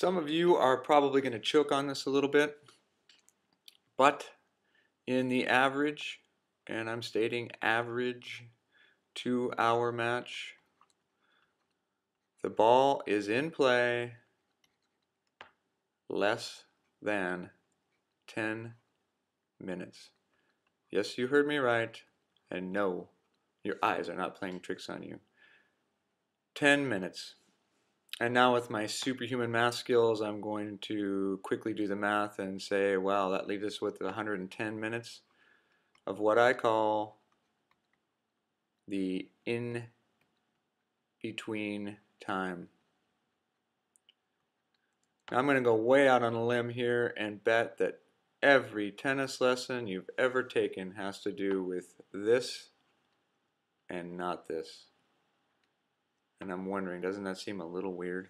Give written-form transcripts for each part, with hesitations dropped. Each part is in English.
Some of you are probably going to choke on this a little bit, but in the average, and I'm stating average 2-hour match, the ball is in play less than 10 minutes. Yes, you heard me right, and no, your eyes are not playing tricks on you. 10 minutes. And now with my superhuman math skills, I'm going to quickly do the math and say, wow, that leaves us with 110 minutes of what I call the in-between time. Now I'm going to go way out on a limb here and bet that every tennis lesson you've ever taken has to do with this and not this. And I'm wondering, doesn't that seem a little weird?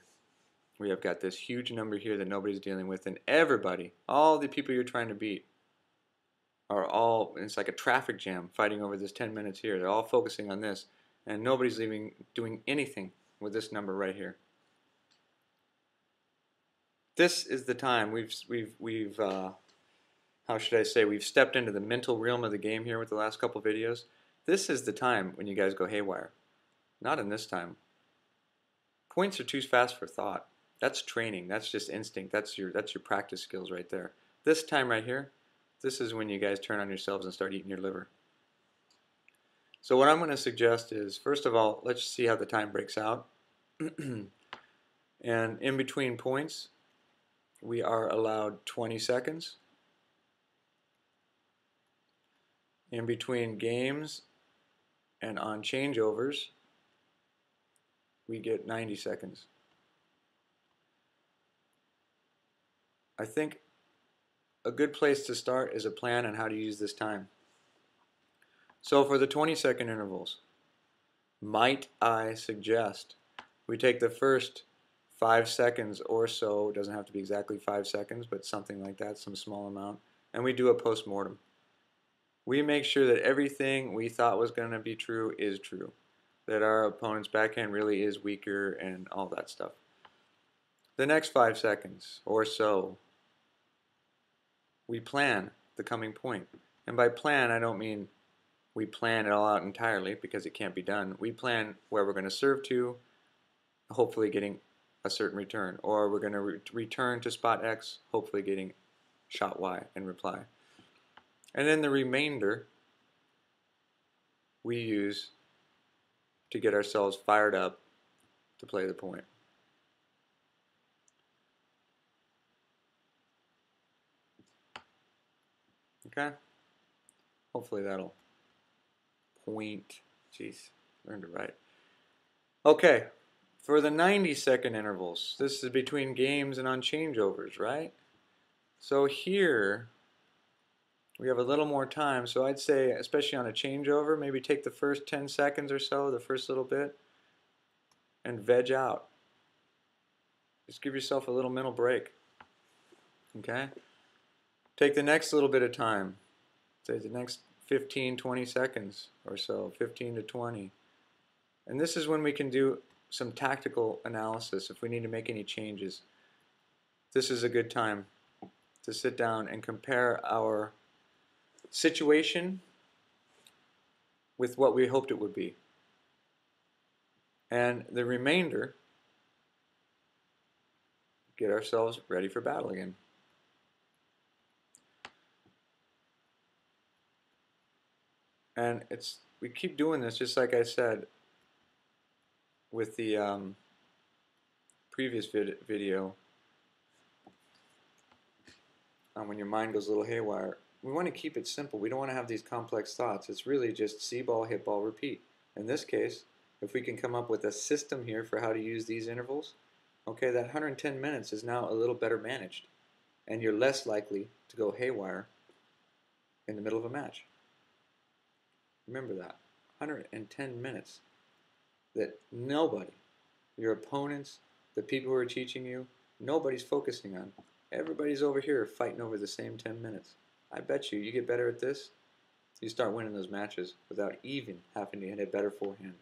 We have got this huge number here that nobody's dealing with, and everybody, all the people you're trying to beat, are all, it's like a traffic jam fighting over this 10 minutes here. They're all focusing on this, and nobody's doing anything with this number right here. This is the time we've how should I say, we've stepped into the mental realm of the game here with the last couple videos. This is the time when you guys go haywire. Not in this time. Points are too fast for thought. That's training. That's just instinct. That's your practice skills right there. This time right here, this is when you guys turn on yourselves and start eating your liver. So what I'm going to suggest is, first of all, let's see how the time breaks out. And in between points, we are allowed 20 seconds. In between games and on changeovers, we get 90 seconds. I think a good place to start is a plan on how to use this time. So for the 20-second intervals, might I suggest we take the first 5 seconds or so, it doesn't have to be exactly 5 seconds, but something like that, some small amount, and we do a post-mortem. We make sure that everything we thought was going to be true is true, that our opponent's backhand really is weaker and all that stuff. The next 5 seconds or so, we plan the coming point. And by plan, I don't mean we plan it all out entirely, because it can't be done. We plan where we're going to serve to, hopefully getting a certain return, or we're going to return to spot X, hopefully getting shot Y in reply. And then the remainder we use to get ourselves fired up to play the point. Okay? Hopefully that'll point. Jeez, learned to write. Okay, for the 90-second intervals, this is between games and on changeovers, right? So here we have a little more time, so I'd say, especially on a changeover, maybe take the first 10 seconds or so, the first little bit, and veg out. Just give yourself a little mental break. Okay? Take the next little bit of time, say the next 15-20 seconds or so, 15 to 20. And this is when we can do some tactical analysis if we need to make any changes. This is a good time to sit down and compare our situation with what we hoped it would be. And the remainder, get ourselves ready for battle again. And we keep doing this, just like I said with the previous video on when your mind goes a little haywire. We want to keep it simple. We don't want to have these complex thoughts. It's really just see ball, hit ball, repeat. In this case, if we can come up with a system here for how to use these intervals, okay, that 110 minutes is now a little better managed, and you're less likely to go haywire in the middle of a match. Remember that. 110 minutes that nobody, your opponents, the people who are teaching you, nobody's focusing on. Everybody's over here fighting over the same 10 minutes. I bet you get better at this, you start winning those matches without even having to hit a better forehand.